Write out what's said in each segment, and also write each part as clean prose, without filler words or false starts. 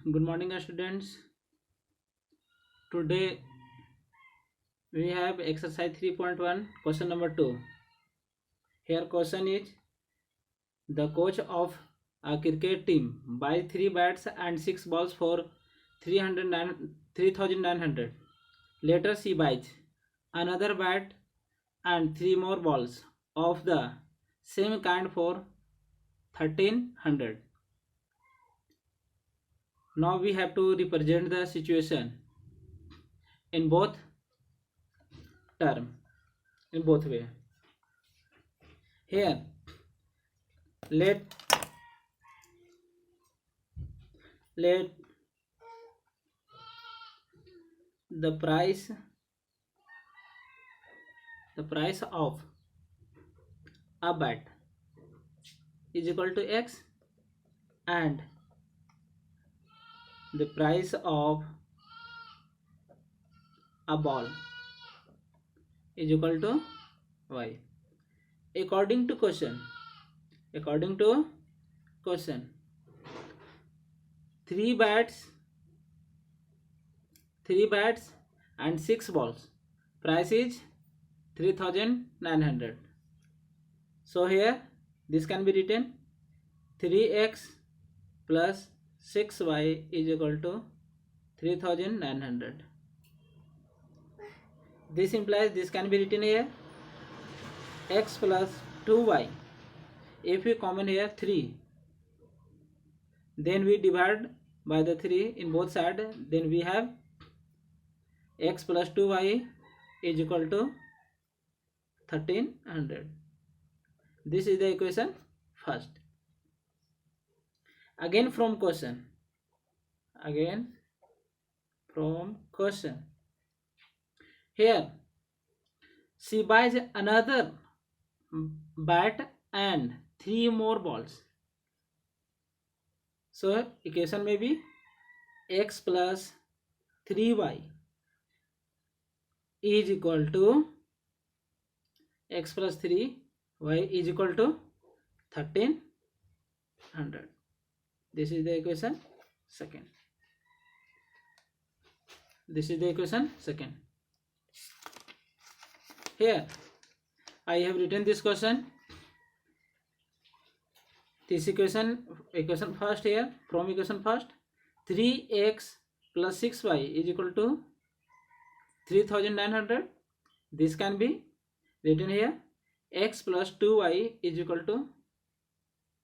Good morning, students. Today we have exercise 3.1, question number 2. Here, question is the coach of a cricket team buys 3 bats and 6 balls for 3,900. Later, she buys another bat and 3 more balls of the same kind for 1,300. Now we have to represent the situation in both term, in both way. Here, let the price of a bat is equal to x and the price of a ball is equal to y. According to question, 3 bats and 6 balls, price is 3,900. So here this can be written 3x plus 6y is equal to 3,900. This implies this can be written here x plus 2y. If we common here 3, then we divide by the 3 in both sides, then we have x plus 2y is equal to 1,300. This is the equation first. Again from question, here she buys another bat and 3 more balls. So equation may be x plus 3y is equal to x plus 3y is equal to 1,300. This is the equation second. Here I have written this question. This equation first here, from equation first, 3x plus 6y is equal to 3,900. This can be written here, x plus 2y is equal to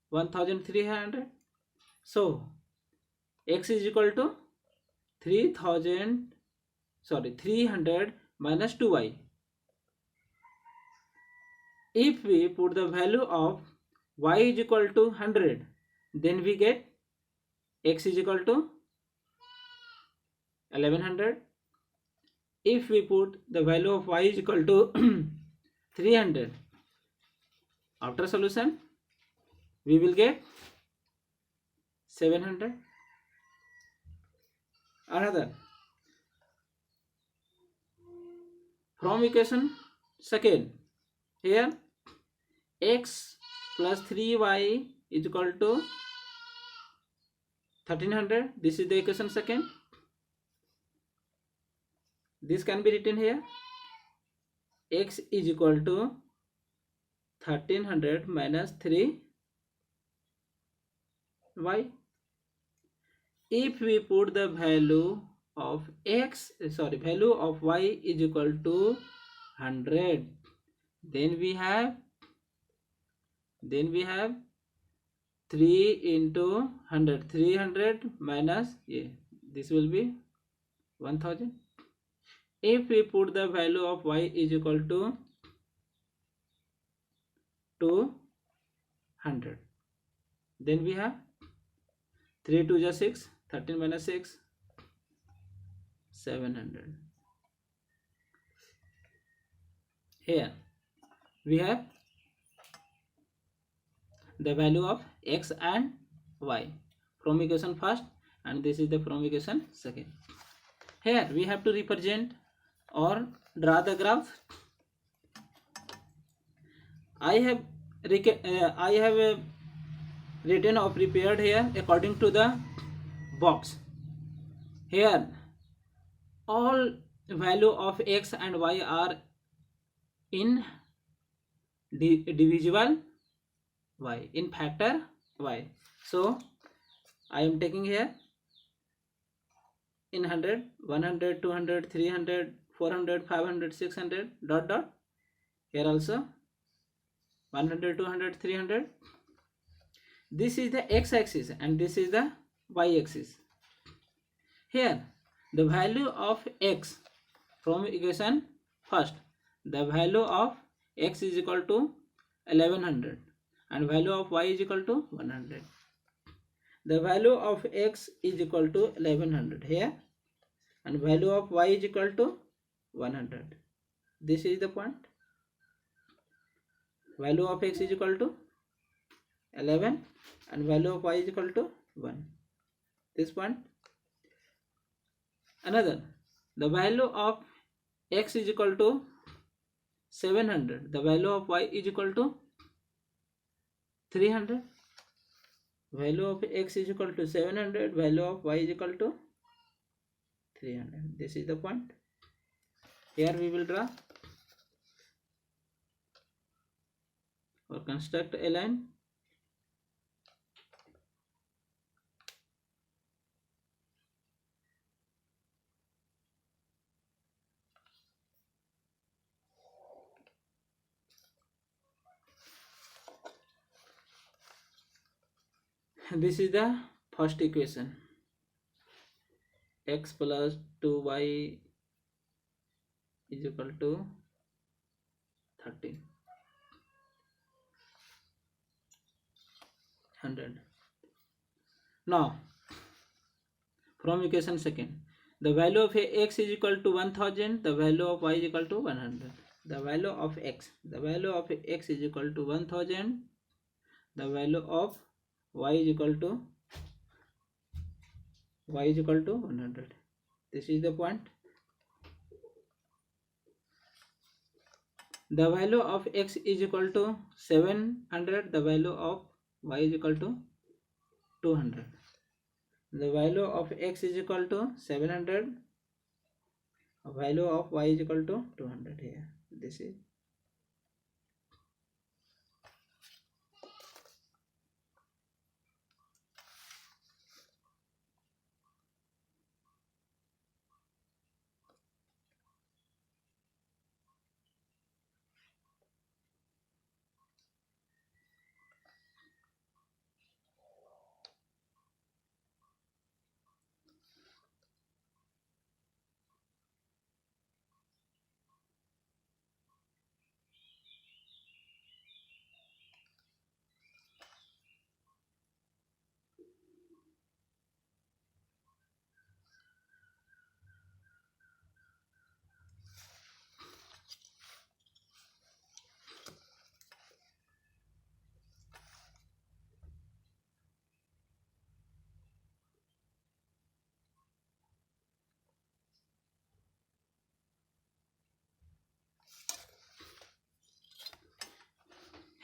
1,300. So x is equal to 300 minus 2y. If we put the value of y is equal to 100, then we get x is equal to 1100. If we put the value of y is equal to 300, after solution we will get 700. Another, from equation second, here x plus 3y is equal to 1,300. This is the equation second. This can be written here, x is equal to 1,300 minus 3y. If we put the value of y is equal to 100, then we have 3 into 100, 300 minus this will be 1,000. If we put the value of y is equal to 200, then we have 3 2 is 6, 13 minus 6, 700. Here we have the value of x and y from equation first, and this is the from equation second. Here we have to represent or draw the graph. I have written or prepared here according to the box. Here all value of x and y are in divisible y, in factor y. So I am taking here in 100, 100, 200, 300, 400, 500, 600 dot dot. Here also 100, 200, 300. This is the x-axis and this is the y-axis. Here the value of x from equation first, the value of x is equal to 1100 and value of y is equal to 100. The value of x is equal to 1100 here and value of y is equal to 100. This is the point. Value of x is equal to 11 and value of y is equal to 1. This point. Another, the value of x is equal to 700, the value of y is equal to 300. Value of x is equal to 700, value of y is equal to 300. This is the point. Here we will draw or construct a line. This is the first equation, x plus 2y is equal to 13, 100. Now from equation second, the value of x is equal to 1000, the value of y is equal to 100. The value of x is equal to 1000, the value of y is equal to 100. This is the point. The value of x is equal to 700, the value of y is equal to 200. The value of x is equal to 700, value of y is equal to 200 here. This is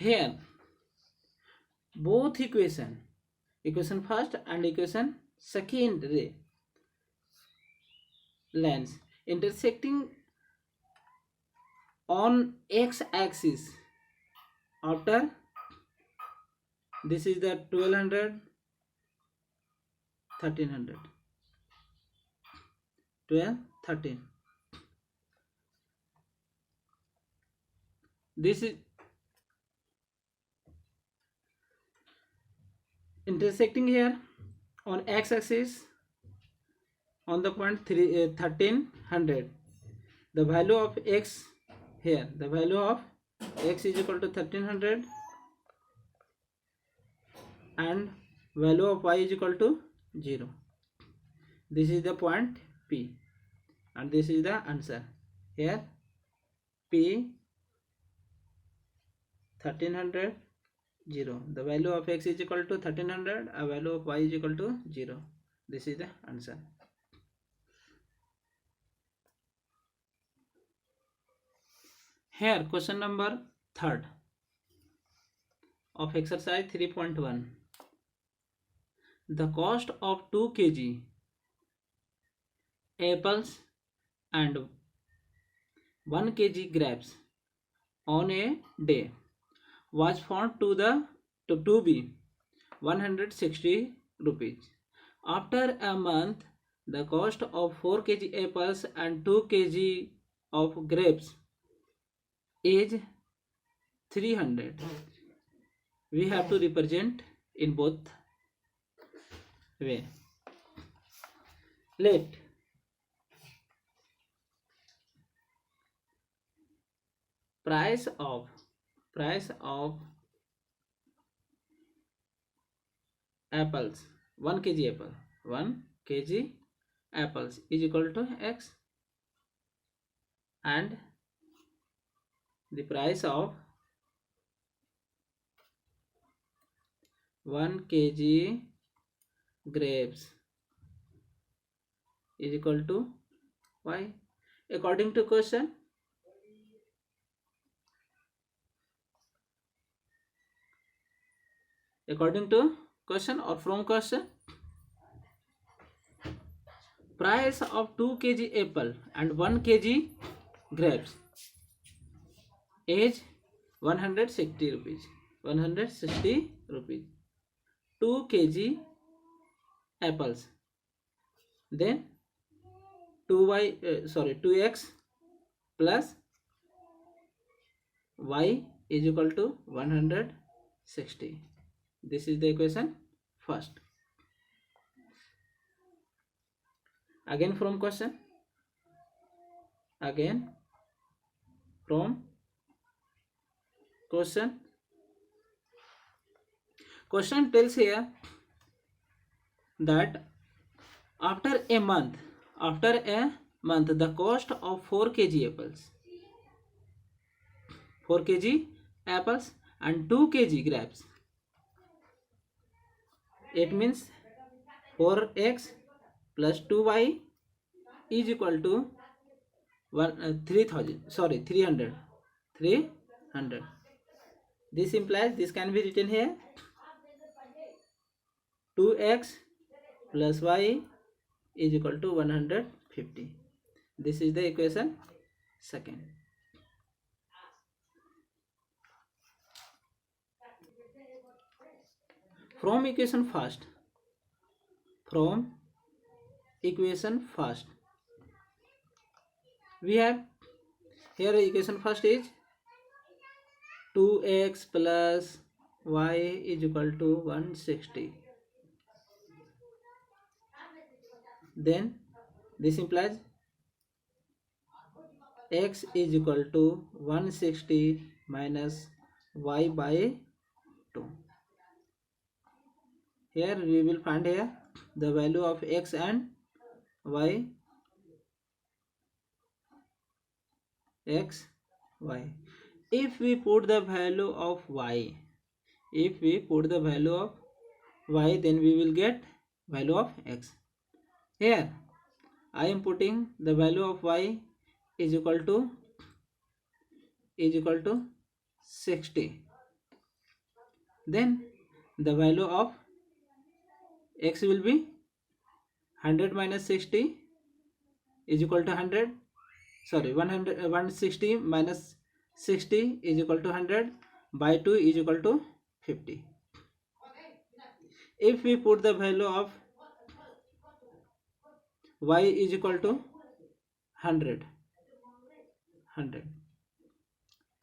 here both equation first and equation second lines intersecting on x-axis. After this is the 1200, 1300, 12, 13. This is intersecting here on x-axis on the point 1300. The value of x here, the value of x is equal to 1300 and value of y is equal to 0. This is the point P and this is the answer. Here P 1300, 0. The value of x is equal to 1300, a value of y is equal to 0. This is the answer. Here question number 3rd of exercise 3.1. The cost of 2 kg apples and 1 kg grapes on a day was found to be 160 rupees. After a month, the cost of 4 kg apples and 2 kg of grapes is 300. We have to represent in both way. Let price of apples, 1 kg apple, 1 kg apples is equal to x, and the price of 1 kg grapes is equal to y. According to question, or from question, price of 2 kg apple and 1 kg grapes is 160 rupees. 160 rupees. 2 kg apples, then 2x plus y is equal to 160. This is the equation first. Again from question, question tells here that after a month the cost of 4 kg apples and 2 kg grapes, it means 4x plus 2y is equal to 300. This implies, this can be written here, 2x plus y is equal to 150. This is the equation second. From equation first, we have here equation first is 2x plus y is equal to 160. Then this implies x is equal to 160 minus y by 2. Here we will find here the value of x and y. If we put the value of y, then we will get value of x. Here I am putting the value of y is equal to 60. Then the value of x will be 100 minus 60 is equal to 100. 160 minus 60 is equal to 100 by 2 is equal to 50. If we put the value of y is equal to 100,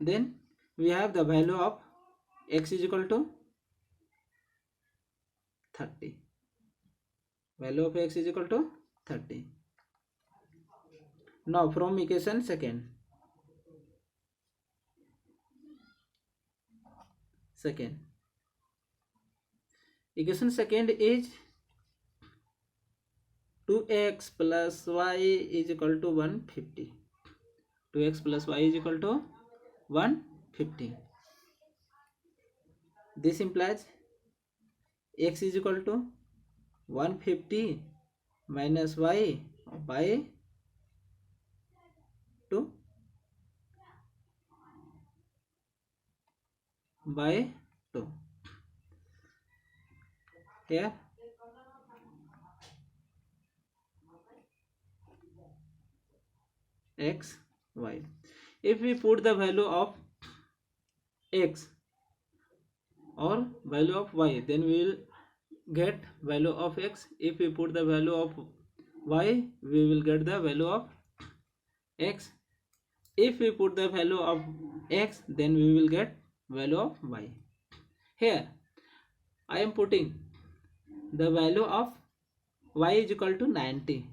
then we have the value of x is equal to 30. Value of x is equal to 30. Now from equation second, equation second is 2x plus y is equal to 150. 2x plus y is equal to 150. This implies x is equal to 150 minus y by 2 by 2. Here x, y. If we put the value of x or value of y, then we will get value of x. If we put the value of y, we will get the value of x. If we put the value of x, then we will get value of y. Here I am putting the value of y is equal to 90.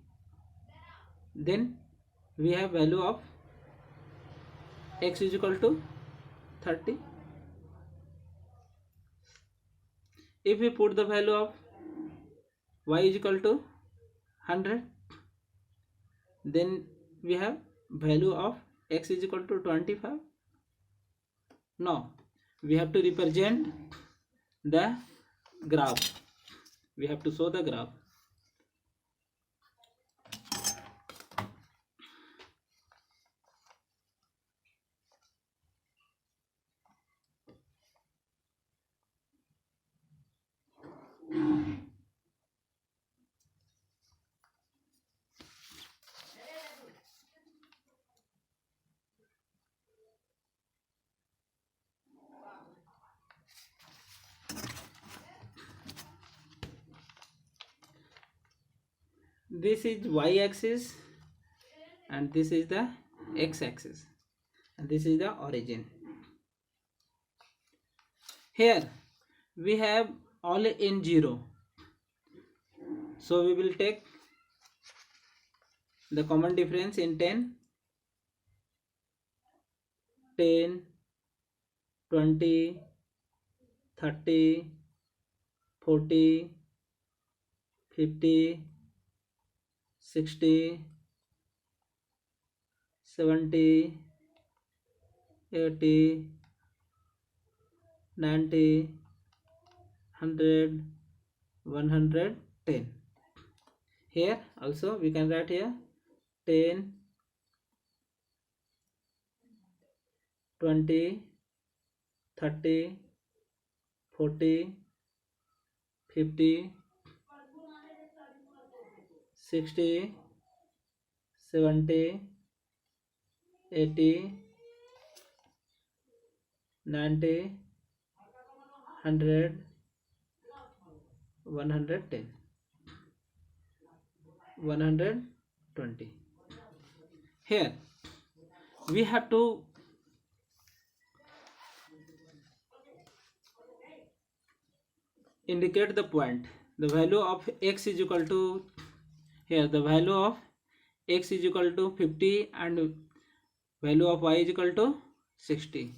Then we have value of x is equal to 30. If we put the value of y is equal to 100, then we have value of x is equal to 25. Now we have to represent the graph. We have to show the graph. This is y axis and this is the x axis and this is the origin. Here we have all in 0, so we will take the common difference in 10, 20, 30, 40, 50, 60, 70, 80, 90, 100, 110. Here also we can write here 10, 20, 30, 40, 50, 60, 70, 80, 90, 100, 110, 120. Here we have to indicate the point. The value of x is equal to, here the value of x is equal to 50 and value of y is equal to 60.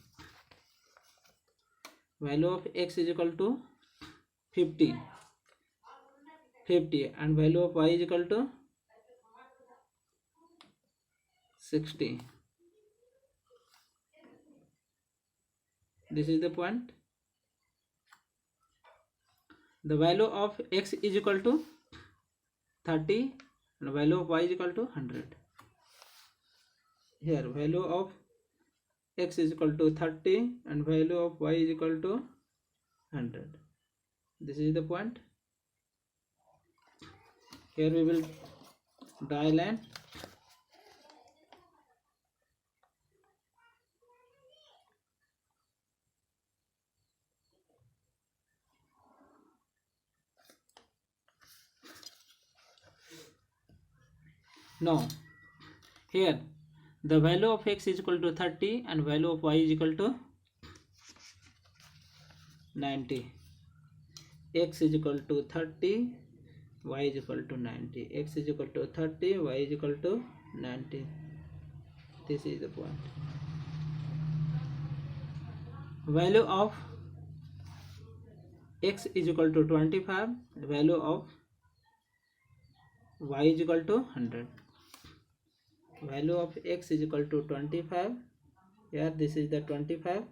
Value of x is equal to 50 and value of y is equal to 60. This is the point. The value of x is equal to 30 and value of y is equal to 100. Here value of x is equal to 30 and value of y is equal to 100. This is the point. Here we will draw a line. Now here the value of x is equal to 30 and value of y is equal to 90. X is equal to 30, y is equal to 90. X is equal to 30, y is equal to 90. This is the point. Value of x is equal to 25, value of y is equal to 100. Value of x is equal to 25. Here this is the 25.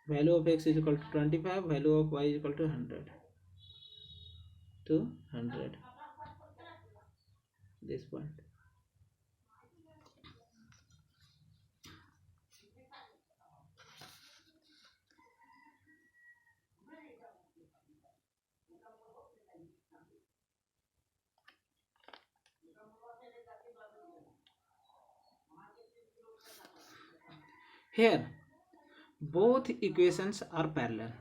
Value of x is equal to 25. Value of y is equal to 100. To 100. This point. Here both equations are parallel.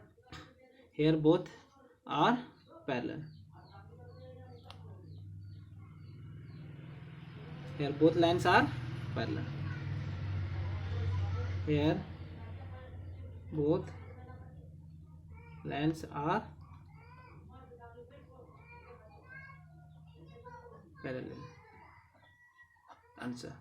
Here both are parallel. Here both lines are parallel. Here both lines are parallel. Answer.